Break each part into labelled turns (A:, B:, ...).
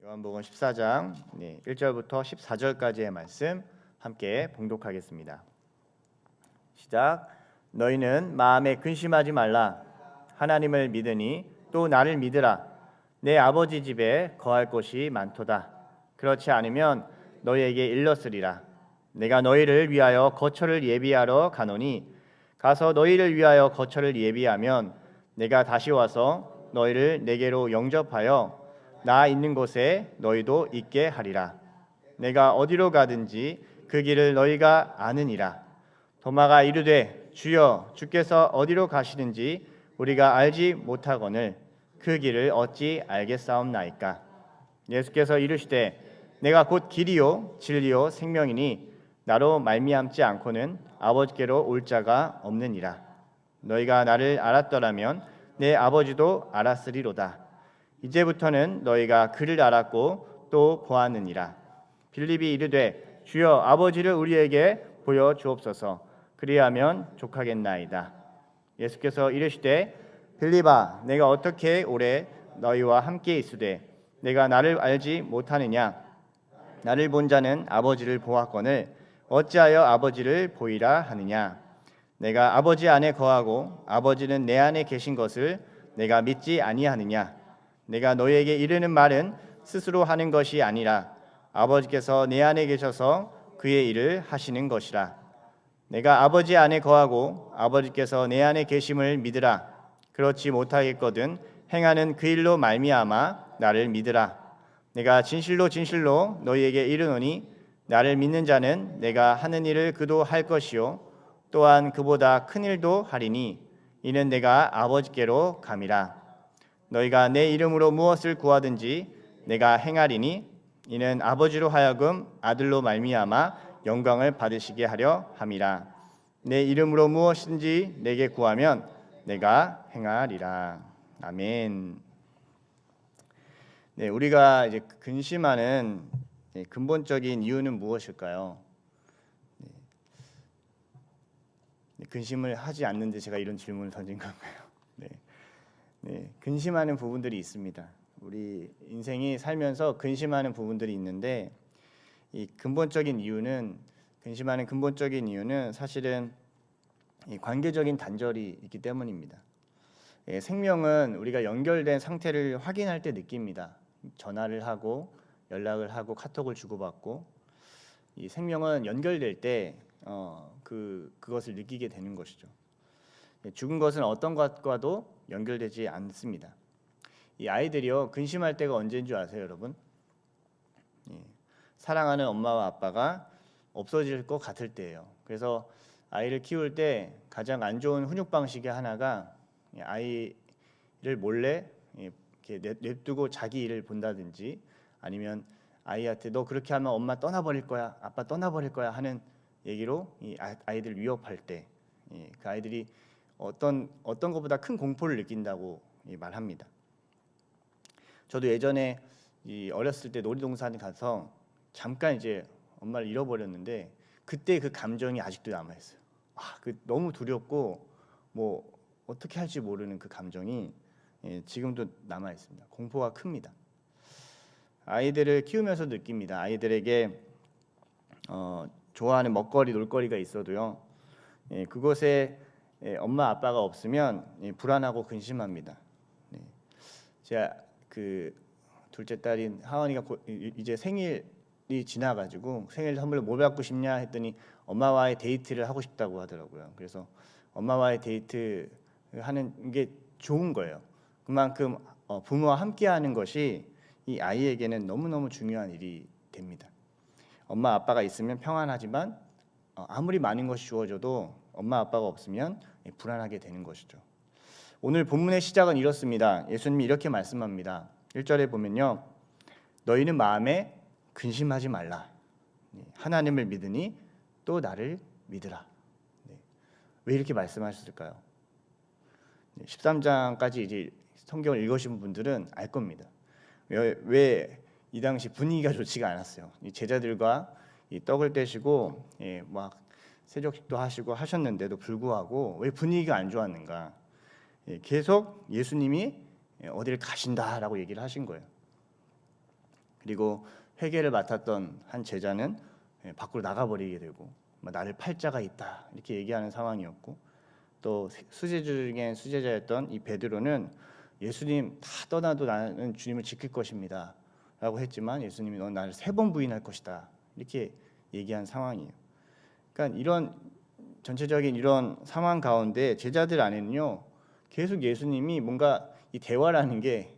A: 요한복음 14장 1절부터 14절까지의 말씀 함께 봉독하겠습니다. 시작. 너희는 마음에 근심하지 말라. 하나님을 믿으니 또 나를 믿으라. 내 아버지 집에 거할 곳이 많도다. 그렇지 않으면 너희에게 일렀으리라. 내가 너희를 위하여 거처를 예비하러 가노니 가서 너희를 위하여 거처를 예비하면 내가 다시 와서 너희를 내게로 영접하여 나 있는 곳에 너희도 있게 하리라. 내가 어디로 가든지 그 길을 너희가 아느니라. 도마가 이르되 주여 주께서 어디로 가시는지 우리가 알지 못하거늘 그 길을 어찌 알겠사옵나이까. 예수께서 이르시되 내가 곧 길이요 진리요 생명이니 나로 말미암지 않고는 아버지께로 올 자가 없느니라. 너희가 나를 알았더라면 내 아버지도 알았으리로다. 이제부터는 너희가 그를 알았고 또 보았느니라. 빌립이 이르되 주여 아버지를 우리에게 보여 주옵소서. 그리하면 족하겠나이다. 예수께서 이르시되 빌립아 내가 어떻게 오래 너희와 함께 있으되 내가 나를 알지 못하느냐. 나를 본 자는 아버지를 보았거늘 어찌하여 아버지를 보이라 하느냐. 내가 아버지 안에 거하고 아버지는 내 안에 계신 것을 내가 믿지 아니하느냐. 내가 너희에게 이르는 말은 스스로 하는 것이 아니라 아버지께서 내 안에 계셔서 그의 일을 하시는 것이라. 내가 아버지 안에 거하고 아버지께서 내 안에 계심을 믿으라. 그렇지 못하겠거든 행하는 그 일로 말미암아 나를 믿으라. 내가 진실로 진실로 너희에게 이르노니 나를 믿는 자는 내가 하는 일을 그도 할 것이요 또한 그보다 큰 일도 하리니 이는 내가 아버지께로 감이라. 너희가 내 이름으로 무엇을 구하든지 내가 행하리니 이는 아버지로 하여금 아들로 말미암아 영광을 받으시게 하려 함이라. 내 이름으로 무엇이든지 내게 구하면 내가 행하리라. 아멘. 네, 우리가 이제 근심하는 근본적인 이유는 무엇일까요? 근심을 하지 않는데 제가 이런 질문을 던진 건가요? 근심하는 부분들이 있습니다. 우리 인생이 살면서 근심하는 부분들이 있는데 이 근심하는 근본적인 이유는 사실은 이 관계적인 단절이 있기 때문입니다. 생명은 우리가 연결된 상태를 확인할 때 느낍니다. 전화를 하고 연락을 하고 카톡을 주고받고 이 생명은 연결될 때 그것을 느끼게 되는 것이죠. 죽은 것은 어떤 것과도 연결되지 않습니다. 이 아이들이요 근심할 때가 언제인 줄 아세요, 여러분? 사랑하는 엄마와 아빠가 없어질 것 같을 때예요. 그래서 아이를 키울 때 가장 안 좋은 훈육 방식의 하나가 아이를 몰래 이렇게 냅두고 자기 일을 본다든지 아니면 아이한테 너 그렇게 하면 엄마 떠나버릴 거야, 아빠 떠나버릴 거야 하는 얘기로 이 아이들 위협할 때 그 아이들이 어떤 것보다 큰 공포를 느낀다고 말합니다. 저도 예전에 어렸을 때 놀이동산 가서 잠깐 이제 엄마를 잃어버렸는데 그때 그 감정이 아직도 남아 있어요. 너무 두렵고 뭐 어떻게 할지 모르는 그 감정이 지금도 남아 있습니다. 공포가 큽니다. 아이들을 키우면서 느낍니다. 아이들에게 좋아하는 먹거리, 놀거리가 있어도요. 그곳에 엄마 아빠가 없으면 불안하고 근심합니다. 제가 그 둘째 딸인 하원이가 이제 생일이 지나가지고 생일 선물로 뭘 받고 싶냐 했더니 엄마와의 데이트를 하고 싶다고 하더라고요. 그래서 엄마와의 데이트 하는 게 좋은 거예요. 그만큼 부모와 함께하는 것이 이 아이에게는 너무너무 중요한 일이 됩니다. 엄마 아빠가 있으면 평안하지만 아무리 많은 것이 주어져도 엄마 아빠가 없으면 불안하게 되는 것이죠. 오늘 본문의 시작은 이렇습니다. 예수님이 이렇게 말씀합니다. 1절에 보면요. 너희는 마음에 근심하지 말라. 하나님을 믿으니 또 나를 믿으라. 왜 이렇게 말씀하셨을까요? 13장까지 이제 성경을 읽으신 분들은 알 겁니다. 왜 이 당시 분위기가 좋지가 않았어요. 이 제자들과 이 떡을 떼시고 막 세족식도 하시고 하셨는데도 불구하고 왜 분위기가 안 좋았는가? 계속 예수님이 어디를 가신다라고 얘기를 하신 거예요. 그리고 회개를 맡았던 한 제자는 밖으로 나가버리게 되고 나를 팔 자가 있다 이렇게 얘기하는 상황이었고, 또 수제자 중에 수제자였던 이 베드로는 예수님 다 떠나도 나는 주님을 지킬 것입니다 라고 했지만 예수님이 넌 나를 3번 부인할 것이다 이렇게 얘기한 상황이에요. 그러니까 이런 전체적인 이런 상황 가운데 제자들 안에는요 계속 예수님이 뭔가 이 대화라는 게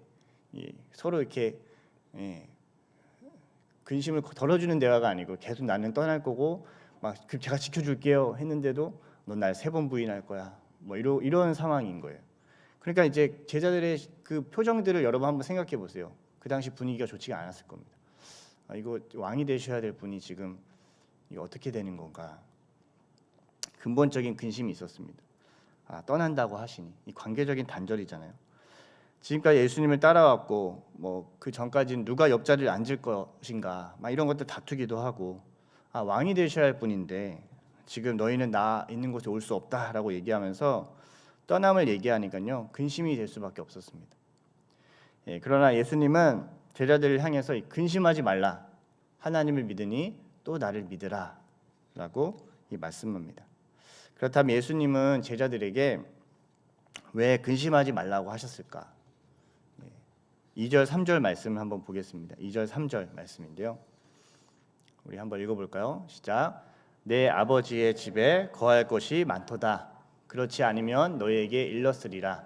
A: 서로 이렇게 근심을 덜어주는 대화가 아니고 계속 나는 떠날 거고 막 제가 지켜줄게요 했는데도 넌 날 3번 부인할 거야 뭐 이런 상황인 거예요. 그러니까 이제 제자들의 그 표정들을 여러분 한번 생각해 보세요. 그 당시 분위기가 좋지가 않았을 겁니다. 이거 왕이 되셔야 될 분이 지금 이거 어떻게 되는 건가? 근본적인 근심이 있었습니다. 떠난다고 하시니 이 관계적인 단절이잖아요. 지금까지 예수님을 따라왔고 뭐 그 전까지는 누가 옆자리를 앉을 것인가 막 이런 것들 다투기도 하고 왕이 되셔야 할 분인데 지금 너희는 나 있는 곳에 올 수 없다라고 얘기하면서 떠남을 얘기하니까요 근심이 될 수밖에 없었습니다. 그러나 예수님은 제자들을 향해서 근심하지 말라 하나님을 믿으니 또 나를 믿으라 라고 말씀합니다. 그렇다면 예수님은 제자들에게 왜 근심하지 말라고 하셨을까? 2절 3절 말씀을 한번 보겠습니다. 2절 3절 말씀인데요, 우리 한번 읽어볼까요? 시작. 내 아버지의 집에 거할 곳이 많도다. 그렇지 않으면 너희에게 일렀으리라.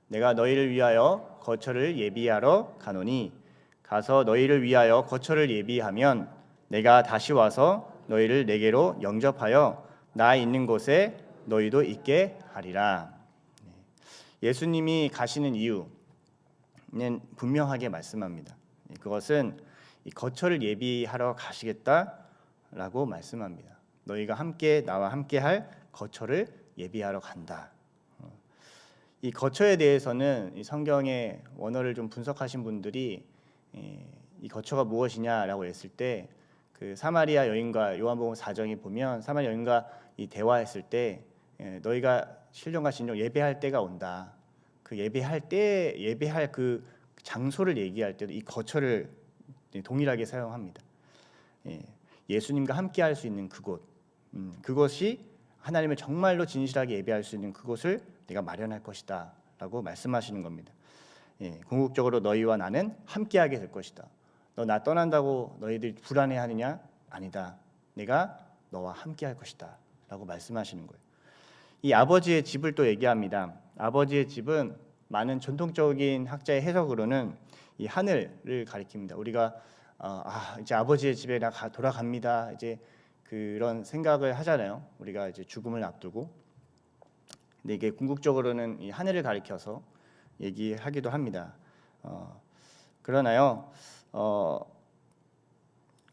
A: 내가 너희를 위하여 거처를 예비하러 가노니 가서 너희를 위하여 거처를 예비하면 내가 다시 와서 너희를 내게로 영접하여 나 있는 곳에 너희도 있게 하리라. 예수님이 가시는 이유는 분명하게 말씀합니다. 그것은 이 거처를 예비하러 가시겠다라고 말씀합니다. 너희가 함께 나와 함께할 거처를 예비하러 간다. 이 거처에 대해서는 이 성경의 원어를 좀 분석하신 분들이 이 거처가 무엇이냐라고 했을 때 그 사마리아 여인과 요한복음 4장에 보면 사마리아 여인과 이 대화했을 때 너희가 신령과 진정 예배할 때가 온다. 그 예배할 그 장소를 얘기할 때도 이 거처를 동일하게 사용합니다. 예수님과 함께할 수 있는 그곳, 그것이 하나님을 정말로 진실하게 예배할 수 있는 그곳을 내가 마련할 것이다라고 말씀하시는 겁니다. 궁극적으로 너희와 나는 함께하게 될 것이다. 너 나 떠난다고 너희들 불안해하느냐? 아니다. 내가 너와 함께할 것이다라고 말씀하시는 거예요. 이 아버지의 집을 또 얘기합니다. 아버지의 집은 많은 전통적인 학자의 해석으로는 이 하늘을 가리킵니다. 우리가 이제 아버지의 집에 나 돌아갑니다. 이제 그런 생각을 하잖아요. 우리가 이제 죽음을 앞두고. 근데 이게 궁극적으로는 이 하늘을 가리켜서 얘기하기도 합니다. 그러나요,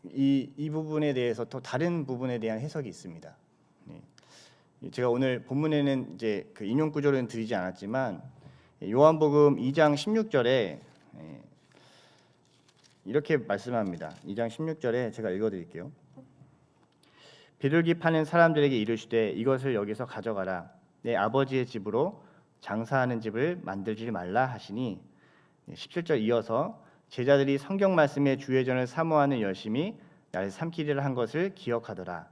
A: 이 부분에 대해서 또 다른 부분에 대한 해석이 있습니다. 제가 오늘 본문에는 이제 그 인용 구조는 드리지 않았지만 요한복음 2장 16절에 이렇게 말씀합니다. 2장 16절에 제가 읽어드릴게요. 비둘기 파는 사람들에게 이르시되 이것을 여기서 가져가라. 내 아버지의 집으로 장사하는 집을 만들지 말라 하시니 17절 이어서 제자들이 성경 말씀의 주의전을 사모하는 열심히 날 삼키리라 한 것을 기억하더라.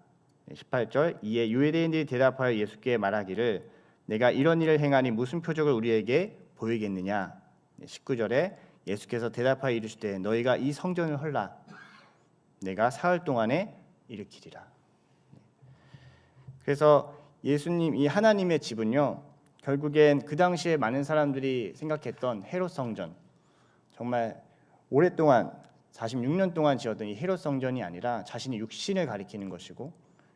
A: 18절 이에 유대인들이 대답하여 예수께 말하기를 내가 이런 일을 행하니 무슨 표적을 우리에게 보이겠느냐. 19절에 예수께서 대답하여 이르시되 너희가 이 성전을 헐라 내가 사흘 동안에 일으키리라. 그래서 예수님 이 하나님의 집은요 결국엔 그 당시에 많은 사람들이 생각했던 헤롯 성전, 정말 오랫동안 46년 동안 지었던 이 헤롯 성전이 아니라 자신의 육신을 가리키는 것이고,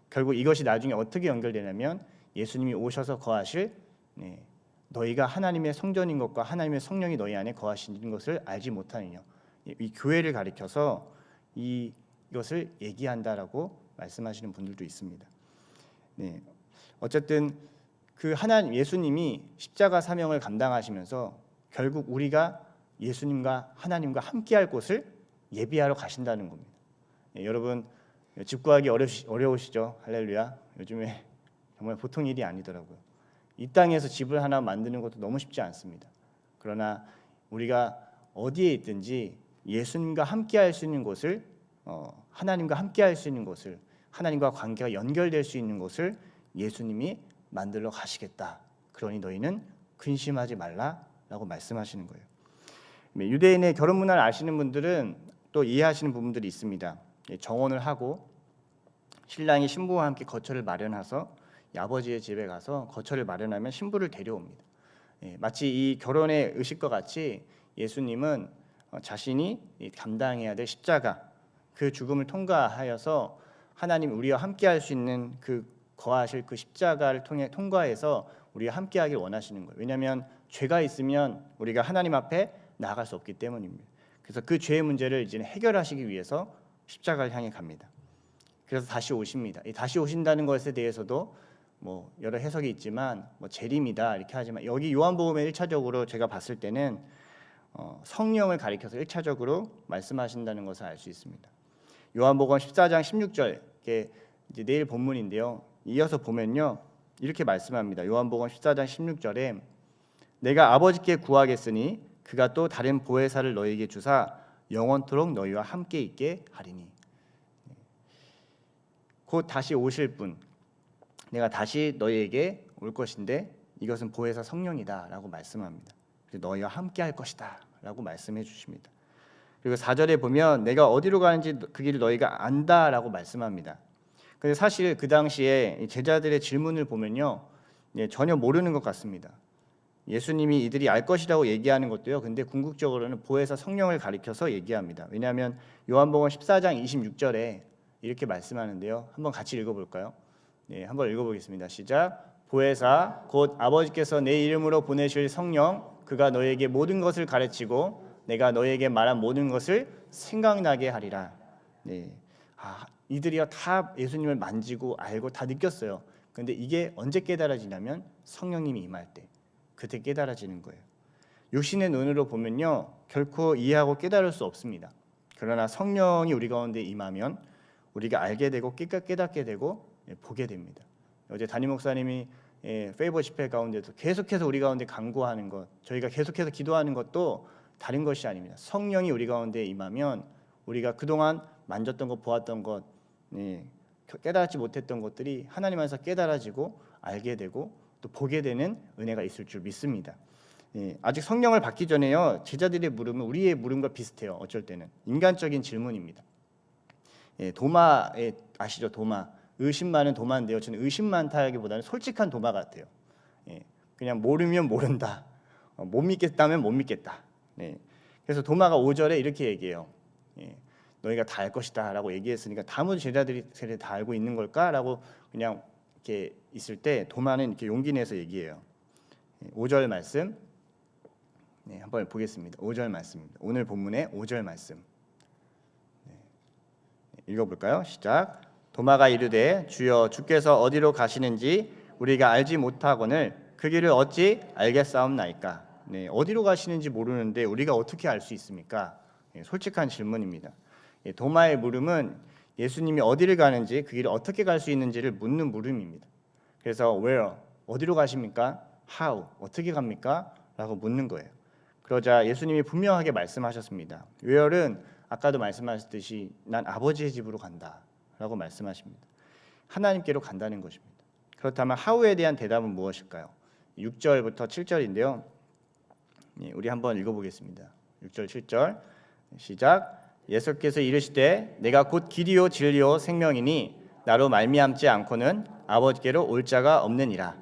A: 결국 이것이 나중에 어떻게 연결되냐면 예수님이 오셔서 거하실 너희가 하나님의 성전인 것과 하나님의 성령이 너희 안에 거하시는 것을 알지 못하느냐, 이 교회를 가리켜서 이것을 얘기한다라고 말씀하시는 분들도 있습니다. 어쨌든 그 하나님 예수님이 십자가 사명을 감당하시면서 결국 우리가 예수님과 하나님과 함께할 곳을 예비하러 가신다는 겁니다. 여러분 집 구하기 어려우시죠? 할렐루야. 요즘에 정말 보통 일이 아니더라고요. 이 땅에서 집을 하나 만드는 것도 너무 쉽지 않습니다. 그러나 우리가 어디에 있든지 예수님과 함께할 수 있는 곳을 하나님과 함께할 수 있는 곳을 하나님과 관계가 연결될 수 있는 곳을 예수님이 만들러 가시겠다. 그러니 너희는 근심하지 말라라고 말씀하시는 거예요. 유대인의 결혼 문화를 아시는 분들은 또 이해하시는 부분들이 있습니다. 정혼을 하고 신랑이 신부와 함께 거처를 마련해서 아버지의 집에 가서 거처를 마련하면 신부를 데려옵니다. 마치 이 결혼의 의식과 같이 예수님은 자신이 감당해야 될 십자가 그 죽음을 통과하여서 하나님 우리와 함께할 수 있는 그 거하실 그 십자가를 통해 통과해서 우리와 함께하길 원하시는 거예요. 왜냐하면 죄가 있으면 우리가 하나님 앞에 나아갈 수 없기 때문입니다. 그래서 그 죄의 문제를 이제 해결하시기 위해서 십자가를 향해 갑니다. 그래서 다시 오십니다. 이 다시 오신다는 것에 대해서도 여러 해석이 있지만 재림이다 이렇게 하지만 여기 요한복음에 1차적으로 제가 봤을 때는 성령을 가리켜서 1차적으로 말씀하신다는 것을 알 수 있습니다. 요한복음 14장 16절 이게 이제 내일 본문인데요. 이어서 보면요 이렇게 말씀합니다. 요한복음 14장 16절에 내가 아버지께 구하겠으니 그가 또 다른 보혜사를 너희에게 주사 영원토록 너희와 함께 있게 하리니. 곧 다시 오실 분 내가 다시 너희에게 올 것인데 이것은 보혜사 성령이다라고 말씀합니다. 너희와 함께 할 것이다 라고 말씀해 주십니다. 그리고 4절에 보면 내가 어디로 가는지 그 길을 너희가 안다라고 말씀합니다. 근데 사실 그 당시에 제자들의 질문을 보면요 전혀 모르는 것 같습니다. 예수님이 이들이 알 것이라고 얘기하는 것도요. 근데 궁극적으로는 보혜사 성령을 가리켜서 얘기합니다. 왜냐하면 요한복음 14장 26절에 이렇게 말씀하는데요. 한번 같이 읽어볼까요? 네, 한번 읽어보겠습니다. 시작. 보혜사 곧 아버지께서 내 이름으로 보내실 성령 그가 너희에게 모든 것을 가르치고 내가 너희에게 말한 모든 것을 생각나게 하리라. 네, 이들이요 다 예수님을 만지고 알고 다 느꼈어요. 그런데 이게 언제 깨달아지냐면 성령님이 임할 때 그때 깨달아지는 거예요. 육신의 눈으로 보면요 결코 이해하고 깨달을 수 없습니다. 그러나 성령이 우리 가운데 임하면 우리가 알게 되고 깨닫게 되고 보게 됩니다. 어제 담임 목사님이 페이버 집회 가운데도 계속해서 우리 가운데 간구하는 것, 저희가 계속해서 기도하는 것도 다른 것이 아닙니다. 성령이 우리 가운데 임하면 우리가 그동안 만졌던 것, 보았던 것, 깨달지 못했던 것들이 하나님 안에서 깨달아지고 알게 되고 또 보게 되는 은혜가 있을 줄 믿습니다. 아직 성령을 받기 전에요 제자들의 물음은 우리의 물음과 비슷해요. 어쩔 때는 인간적인 질문입니다. 도마 아시죠? 도마 의심 많은 도마인데요. 저는 의심 많다기보다는 솔직한 도마 같아요. 그냥 모르면 모른다. 못 믿겠다면 못 믿겠다. 그래서 도마가 5절에 이렇게 얘기해요. 너희가 다 알 것이다라고 얘기했으니까 다른 제자들이 다 알고 있는 걸까라고 그냥 이렇게 있을 때 도마는 이렇게 용기 내서 얘기해요. 5절 말씀 한번 보겠습니다. 5절 말씀입니다. 오늘 본문의 5절 말씀 읽어볼까요? 시작. 도마가 이르되 주여 주께서 어디로 가시는지 우리가 알지 못하거늘 그 길을 어찌 알겠사옵나이까. 어디로 가시는지 모르는데 우리가 어떻게 알 수 있습니까? 솔직한 질문입니다. 도마의 물음은 예수님이 어디를 가는지 그 길을 어떻게 갈 수 있는지를 묻는 물음입니다. 그래서 where 어디로 가십니까? how 어떻게 갑니까? 라고 묻는 거예요. 그러자 예수님이 분명하게 말씀하셨습니다. where는 아까도 말씀하셨듯이 난 아버지의 집으로 간다 라고 말씀하십니다. 하나님께로 간다는 것입니다. 그렇다면 how에 대한 대답은 무엇일까요? 6절부터 7절인데요. 우리 한번 읽어보겠습니다. 6절 7절 시작. 예수께서 이르시되 내가 곧 길이요 진리요 생명이니 나로 말미암지 않고는 아버지께로 올 자가 없느니라.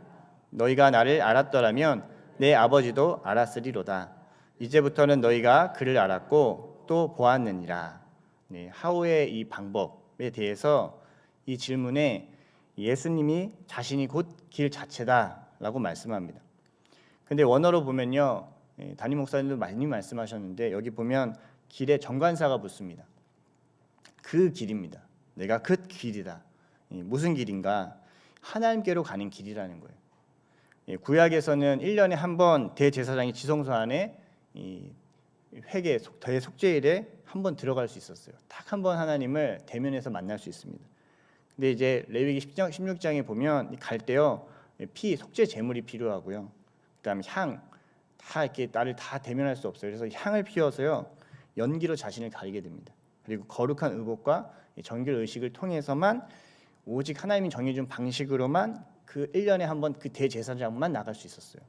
A: 너희가 나를 알았더라면 내 아버지도 알았으리로다. 이제부터는 너희가 그를 알았고 또 보았느니라. how의 이 방법에 대해서 이 질문에 예수님이 자신이 곧 길 자체다라고 말씀합니다. 근데 원어로 보면요, 담임 목사님도 많이 말씀하셨는데 여기 보면 길에 정관사가 붙습니다. 그 길입니다. 내가 그 길이다. 무슨 길인가? 하나님께로 가는 길이라는 거예요. 구약에서는 1년에 한 번 대제사장이 지성소 안에 회개 대속죄일에 한 번 들어갈 수 있었어요. 딱 한 번 하나님을 대면해서 만날 수 있습니다. 근데 이제 레위기 16장에 보면 갈 때요 피 속죄 제물이 필요하고요. 그다음에 향 다 이렇게 나를 다 대면할 수 없어요. 그래서 향을 피워서요 연기로 자신을 가리게 됩니다. 그리고 거룩한 의복과 정결 의식을 통해서만 오직 하나님이 정해준 방식으로만 그 1년에 한 번 그 대제사장만 나갈 수 있었어요.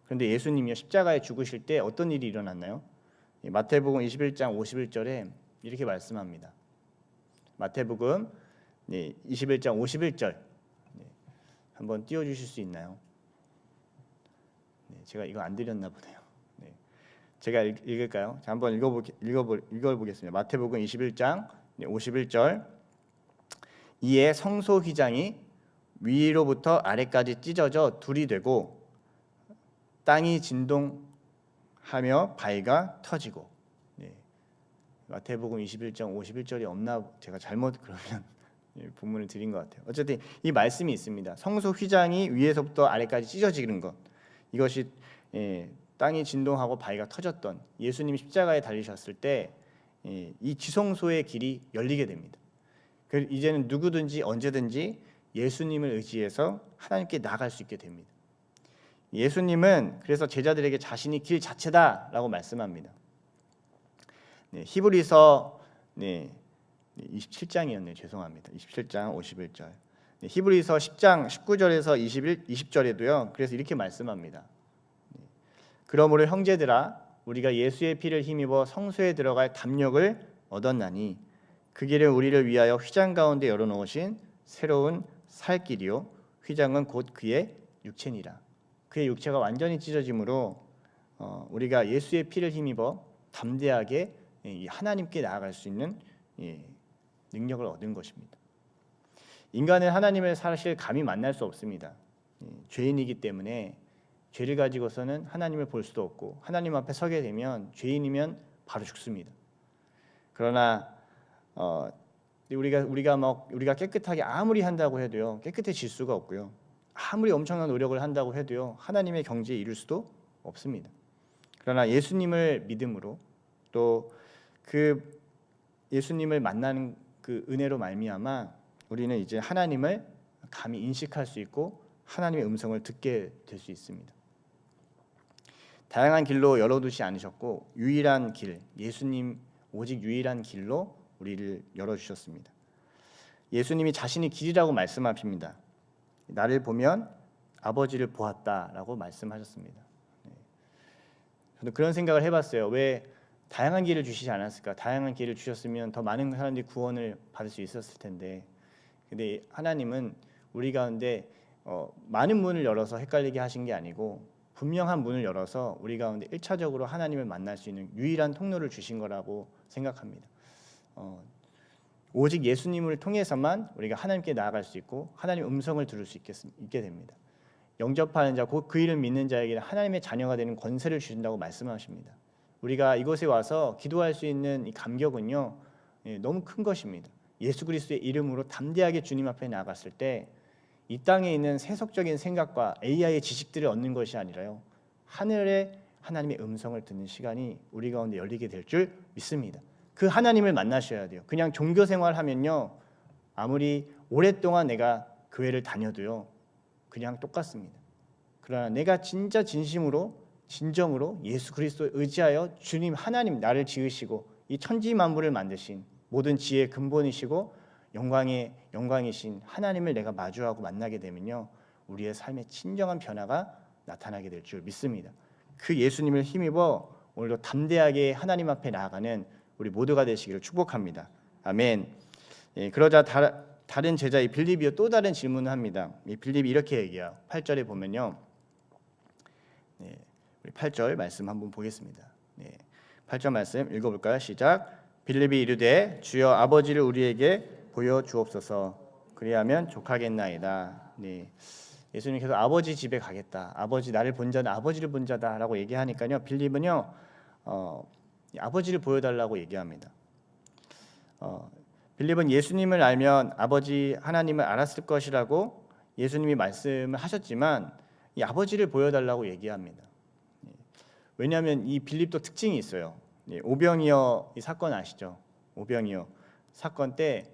A: 그런데 예수님이요 십자가에 죽으실 때 어떤 일이 일어났나요? 마태복음 21장 51절에 이렇게 말씀합니다. 마태복음 21장 51절 한번 띄워주실 수 있나요? 제가 이거 안 드렸나 보네요. 제가 읽을까요? 자, 한번 읽어보겠습니다. 마태복음 21장 51절. 이에 성소 휘장이 위로부터 아래까지 찢어져 둘이 되고 땅이 진동하며 바위가 터지고. 마태복음 21장 51절이 없나 제가 잘못 그러면 본문을 드린 것 같아요. 어쨌든 이 말씀이 있습니다. 성소 휘장이 위에서부터 아래까지 찢어지는 것, 이것이 땅이 진동하고 바위가 터졌던 예수님이 십자가에 달리셨을 때 이 지성소의 길이 열리게 됩니다. 이제는 누구든지 언제든지 예수님을 의지해서 하나님께 나아갈 수 있게 됩니다. 예수님은 그래서 제자들에게 자신이 길 자체다라고 말씀합니다. 히브리서 27장이었네요. 죄송합니다. 27장 51절. 히브리서 10장 19절에서 20절에도요. 그래서 이렇게 말씀합니다. 그러므로 형제들아 우리가 예수의 피를 힘입어 성소에 들어갈 담력을 얻었나니 그 길은 우리를 위하여 휘장 가운데 열어놓으신 새로운 살 길이요 휘장은 곧 그의 육체니라. 그의 육체가 완전히 찢어짐으로 우리가 예수의 피를 힘입어 담대하게 하나님께 나아갈 수 있는 능력을 얻은 것입니다. 인간은 하나님을 사실 감히 만날 수 없습니다. 죄인이기 때문에 죄를 가지고서는 하나님을 볼 수도 없고 하나님 앞에 서게 되면 죄인이면 바로 죽습니다. 그러나 우리가 깨끗하게 아무리 한다고 해도요 깨끗해질 수가 없고요. 아무리 엄청난 노력을 한다고 해도요 하나님의 경지에 이를 수도 없습니다. 그러나 예수님을 믿음으로 또 그 예수님을 만나는 그 은혜로 말미암아 우리는 이제 하나님을 감히 인식할 수 있고 하나님의 음성을 듣게 될 수 있습니다. 다양한 길로 열어두지 않으셨고 유일한 길, 예수님 오직 유일한 길로 우리를 열어주셨습니다. 예수님이 자신이 길이라고 말씀하십니다. 나를 보면 아버지를 보았다라고 말씀하셨습니다. 저도 그런 생각을 해봤어요. 왜 다양한 길을 주시지 않았을까? 다양한 길을 주셨으면 더 많은 사람들이 구원을 받을 수 있었을 텐데, 근데 하나님은 우리 가운데 많은 문을 열어서 헷갈리게 하신 게 아니고 분명한 문을 열어서 우리 가운데 1차적으로 하나님을 만날 수 있는 유일한 통로를 주신 거라고 생각합니다. 오직 예수님을 통해서만 우리가 하나님께 나아갈 수 있고 하나님의 음성을 들을 수 있게 됩니다. 영접하는 자, 곧 그 이름 믿는 자에게는 하나님의 자녀가 되는 권세를 주신다고 말씀하십니다. 우리가 이곳에 와서 기도할 수 있는 이 감격은요 너무 큰 것입니다. 예수 그리스도의 이름으로 담대하게 주님 앞에 나아갔을 때 이 땅에 있는 세속적인 생각과 AI의 지식들을 얻는 것이 아니라요 하늘의 하나님의 음성을 듣는 시간이 우리 가운데 열리게 될 줄 믿습니다. 그 하나님을 만나셔야 돼요. 그냥 종교 생활하면요 아무리 오랫동안 내가 교회를 다녀도요 그냥 똑같습니다. 그러나 내가 진짜 진심으로 진정으로 예수 그리스도에 의지하여 주님 하나님 나를 지으시고 이 천지 만물을 만드신 모든 지혜의 근본이시고 영광이신 하나님을 내가 마주하고 만나게 되면요 우리의 삶에 진정한 변화가 나타나게 될 줄 믿습니다. 그 예수님을 힘입어 오늘도 담대하게 하나님 앞에 나아가는 우리 모두가 되시기를 축복합니다. 아멘. 그러자 다른 제자 이 빌립이요 또 다른 질문을 합니다. 이 빌립이 이렇게 얘기해요. 8절에 보면요. 우리 8절 말씀 한번 보겠습니다. 8절 말씀 읽어볼까요? 시작. 빌립이 이르되 주여 아버지를 우리에게 보여 주옵소서. 그리하면 족하겠나이다. 예수님께서 아버지 집에 가겠다. 아버지 나를 본 자는 아버지를 본 자다라고 얘기하니까요. 빌립은요 아버지를 보여달라고 얘기합니다. 빌립은 예수님을 알면 아버지 하나님을 알았을 것이라고 예수님이 말씀을 하셨지만 이 아버지를 보여달라고 얘기합니다. 왜냐하면 이 빌립도 특징이 있어요. 오병이어 이 사건 아시죠? 오병이어 사건 때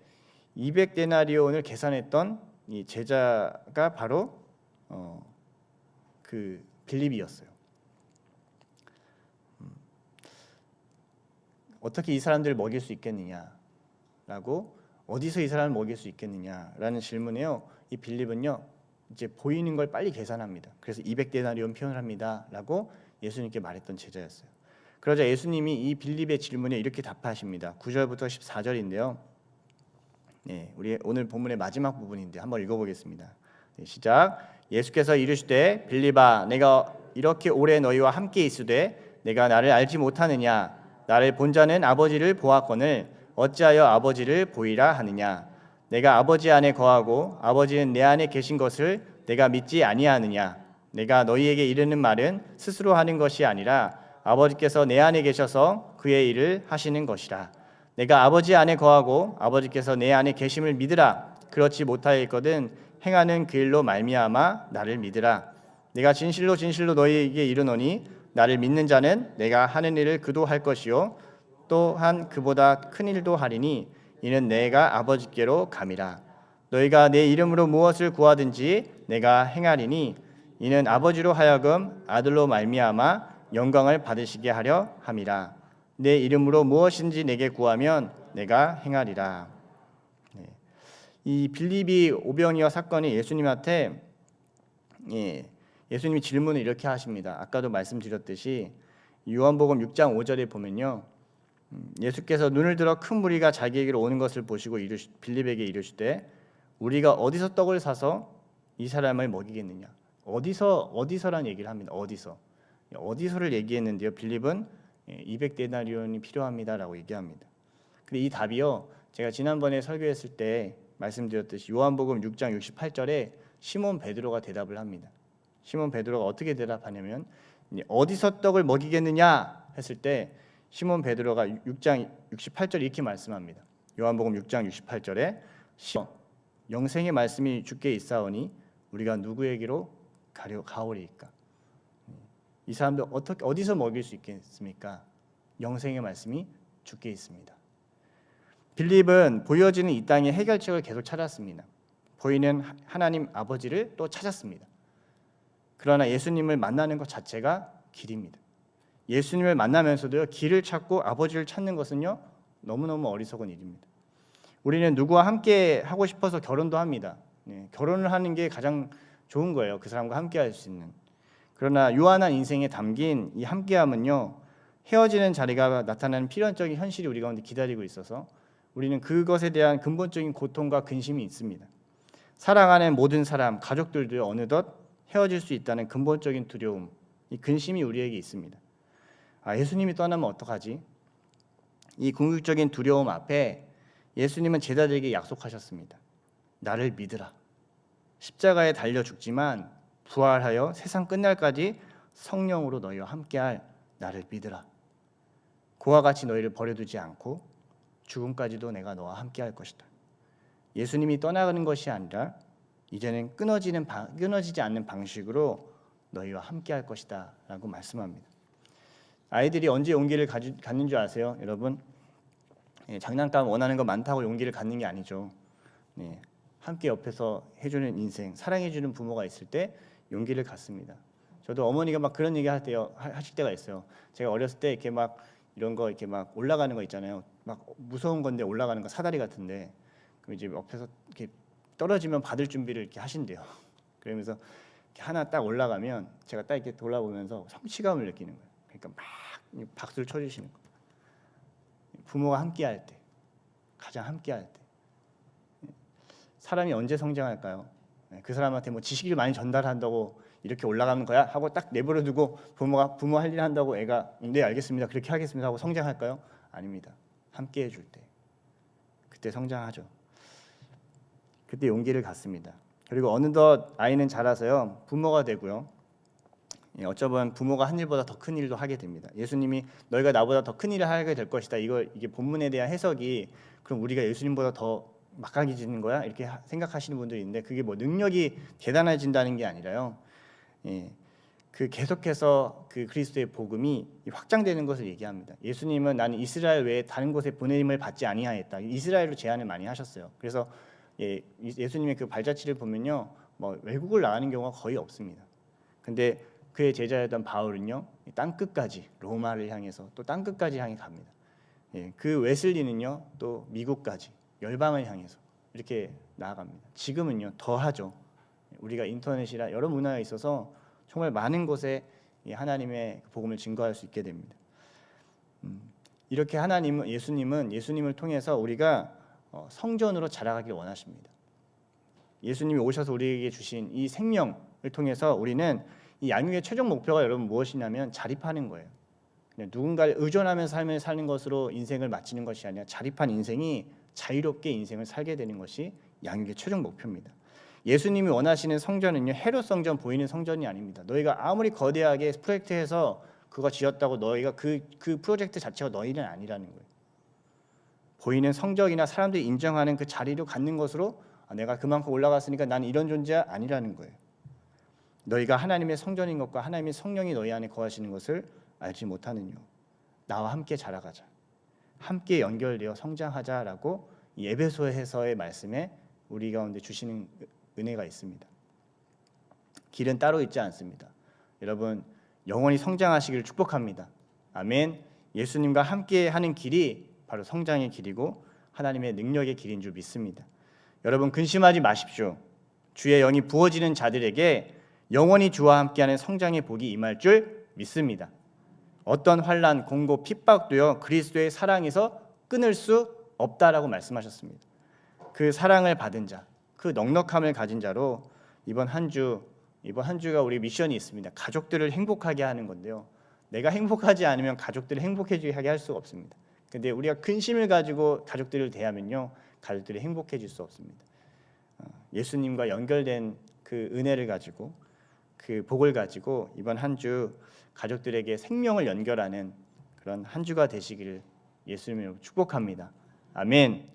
A: 200데나리온을 계산했던 이 제자가 바로 그 빌립이었어요. 어떻게 이 사람들을 먹일 수 있겠느냐라고, 어디서 이 사람을 먹일 수 있겠느냐라는 질문에요. 이 빌립은요, 이제 보이는 걸 빨리 계산합니다. 그래서 200데나리온 표현을 합니다라고 예수님께 말했던 제자였어요. 그러자 예수님이 이 빌립의 질문에 이렇게 답하십니다. 9절부터 14절인데요. 네, 우리 오늘 본문의 마지막 부분인데 한번 읽어보겠습니다. 네, 시작. 예수께서 이르시되 빌립아, 내가 이렇게 오래 너희와 함께 있으되 내가 나를 알지 못하느냐? 나를 본 자는 아버지를 보았거늘 어찌하여 아버지를 보이라 하느냐? 내가 아버지 안에 거하고 아버지는 내 안에 계신 것을 내가 믿지 아니하느냐? 내가 너희에게 이르는 말은 스스로 하는 것이 아니라 아버지께서 내 안에 계셔서 그의 일을 하시는 것이라. 내가 아버지 안에 거하고 아버지께서 내 안에 계심을 믿으라. 그렇지 못하였거든 행하는 그 일로 말미암아 나를 믿으라. 내가 진실로 진실로 너희에게 이르노니 나를 믿는 자는 내가 하는 일을 그도 할 것이요 또한 그보다 큰 일도 하리니 이는 내가 아버지께로 감이라. 너희가 내 이름으로 무엇을 구하든지 내가 행하리니 이는 아버지로 하여금 아들로 말미암아 영광을 받으시게 하려 함이라. 내 이름으로 무엇인지 내게 구하면 내가 행하리라. 네. 이 빌립이 오병이어 사건이 예수님한테 예수님이 질문을 이렇게 하십니다. 아까도 말씀드렸듯이 요한복음 6장 5절에 보면요, 예수께서 눈을 들어 큰 무리가 자기에게로 오는 것을 보시고 빌립에게 이르시되 우리가 어디서 떡을 사서 이 사람을 먹이겠느냐? 어디서란 얘기를 합니다. 어디서를 얘기했는데요. 빌립은 200데나리온이 필요합니다라고 얘기합니다. 근데 이 답이요, 제가 지난번에 설교했을 때 말씀드렸듯이 요한복음 6장 68절에 시몬 베드로가 대답을 합니다. 시몬 베드로가 어떻게 대답하냐면 어디서 떡을 먹이겠느냐 했을 때 시몬 베드로가 6장 68절 이렇게 말씀합니다. 요한복음 6장 68절에 영생의 말씀이 주께 있사오니 우리가 누구에게로 가오리이까? 이 사람들 어디서 먹일 수 있겠습니까? 영생의 말씀이 주께 있습니다. 빌립은 보여지는 이 땅의 해결책을 계속 찾았습니다. 보이는 하나님 아버지를 또 찾았습니다. 그러나 예수님을 만나는 것 자체가 길입니다. 예수님을 만나면서도요, 길을 찾고 아버지를 찾는 것은요, 너무너무 어리석은 일입니다. 우리는 누구와 함께 하고 싶어서 결혼도 합니다. 결혼을 하는 게 가장 좋은 거예요. 그 사람과 함께 할 수 있는. 그러나 유한한 인생에 담긴 이 함께함은요, 헤어지는 자리가 나타나는 필연적인 현실이 우리 가운데 기다리고 있어서 우리는 그것에 대한 근본적인 고통과 근심이 있습니다. 사랑하는 모든 사람, 가족들도 어느덧 헤어질 수 있다는 근본적인 두려움, 이 근심이 우리에게 있습니다. 예수님이 떠나면 어떡하지? 이 궁극적인 두려움 앞에 예수님은 제자들에게 약속하셨습니다. 나를 믿으라. 십자가에 달려 죽지만 부활하여 세상 끝날까지 성령으로 너희와 함께할 나를 믿으라. 그와 같이 너희를 버려두지 않고 죽음까지도 내가 너와 함께할 것이다. 예수님이 떠나가는 것이 아니라 이제는 끊어지지 않는 방식으로 너희와 함께할 것이다 라고 말씀합니다. 아이들이 언제 용기를 갖는 줄 아세요? 여러분, 장난감 원하는 거 많다고 용기를 갖는 게 아니죠. 함께 옆에서 해주는 인생, 사랑해주는 부모가 있을 때 용기를 갖습니다. 저도 어머니가 막 그런 얘기 하실 때가 있어요. 제가 어렸을 때 이렇게 막 이런 거 이렇게 막 올라가는 거 있잖아요. 막 무서운 건데 올라가는 거 사다리 같은데, 그럼 이제 옆에서 이렇게 떨어지면 받을 준비를 이렇게 하신대요. 그러면서 이렇게 하나 딱 올라가면 제가 딱 이렇게 돌아보면서 성취감을 느끼는 거예요. 그러니까 막 박수를 쳐주시는 거예요. 부모가 함께할 때, 가장 함께할 때, 사람이 언제 성장할까요? 그 사람한테 뭐 지식을 많이 전달한다고 이렇게 올라가는 거야 하고 딱 내버려 두고 부모 할 일 한다고 애가 네 알겠습니다 그렇게 하겠습니다 하고 성장할까요? 아닙니다. 함께 해줄 때, 그때 성장하죠. 그때 용기를 갖습니다. 그리고 어느덧 아이는 자라서요, 부모가 되고요, 어쩌면 부모가 한 일보다 더 큰 일도 하게 됩니다. 예수님이 너희가 나보다 더 큰 일을 하게 될 것이다, 이게 본문에 대한 해석이 그럼 우리가 예수님보다 더 막강해지는 거야? 이렇게 생각하시는 분들이 있는데, 그게 뭐 능력이 대단해진다는 게 아니라요, 그 계속해서 그 그리스도의 복음이 확장되는 것을 얘기합니다. 예수님은 나는 이스라엘 외에 다른 곳에 보냄을 받지 아니하였다, 이스라엘로 제안을 많이 하셨어요. 그래서 예수님의 그 발자취를 보면요, 뭐 외국을 나가는 경우가 거의 없습니다. 근데 그의 제자였던 바울은요, 땅 끝까지, 로마를 향해서 또 땅 끝까지 향해 갑니다. 그 웨슬리는요 또 미국까지 열방을 향해서 이렇게 나아갑니다. 지금은요 더하죠. 우리가 인터넷이나 여러 문화에 있어서 정말 많은 곳에 하나님의 복음을 증거할 수 있게 됩니다. 이렇게 예수님을 통해서 우리가 성전으로 자라가길 원하십니다. 예수님이 오셔서 우리에게 주신 이 생명을 통해서 우리는 이 양육의 최종 목표가 여러분 무엇이냐면 자립하는 거예요. 그냥 누군가를 의존하면서 삶을 사는 것으로 인생을 마치는 것이 아니라 자립한 인생이 자유롭게 인생을 살게 되는 것이 양육의 최종 목표입니다. 예수님이 원하시는 성전은요 헤롯 성전 보이는 성전이 아닙니다. 너희가 아무리 거대하게 프로젝트해서 그거 지었다고 너희가 그 프로젝트 자체가 너희는 아니라는 거예요. 보이는 성적이나 사람들이 인정하는 그 자리를 갖는 것으로 내가 그만큼 올라갔으니까 난 이런 존재가 아니라는 거예요. 너희가 하나님의 성전인 것과 하나님의 성령이 너희 안에 거하시는 것을 알지 못하느뇨. 나와 함께 자라가자. 함께 연결되어 성장하자라고 이 에베소서의 말씀에 우리 가운데 주시는 은혜가 있습니다. 길은 따로 있지 않습니다. 여러분 영원히 성장하시기를 축복합니다. 아멘. 예수님과 함께 하는 길이 바로 성장의 길이고 하나님의 능력의 길인 줄 믿습니다. 여러분 근심하지 마십시오. 주의 영이 부어지는 자들에게 영원히 주와 함께하는 성장의 복이 임할 줄 믿습니다. 어떤 환난, 공고, 핍박도요 그리스도의 사랑에서 끊을 수 없다라고 말씀하셨습니다. 그 사랑을 받은 자, 그 넉넉함을 가진 자로 이번 한 주가 우리 미션이 있습니다. 가족들을 행복하게 하는 건데요. 내가 행복하지 않으면 가족들을 행복하게 할 수가 없습니다. 근데 우리가 근심을 가지고 가족들을 대하면요 가족들이 행복해질 수 없습니다. 예수님과 연결된 그 은혜를 가지고 그 복을 가지고 이번 한 주 가족들에게 생명을 연결하는 그런 한 주가 되시기를 예수님으로 축복합니다. 아멘.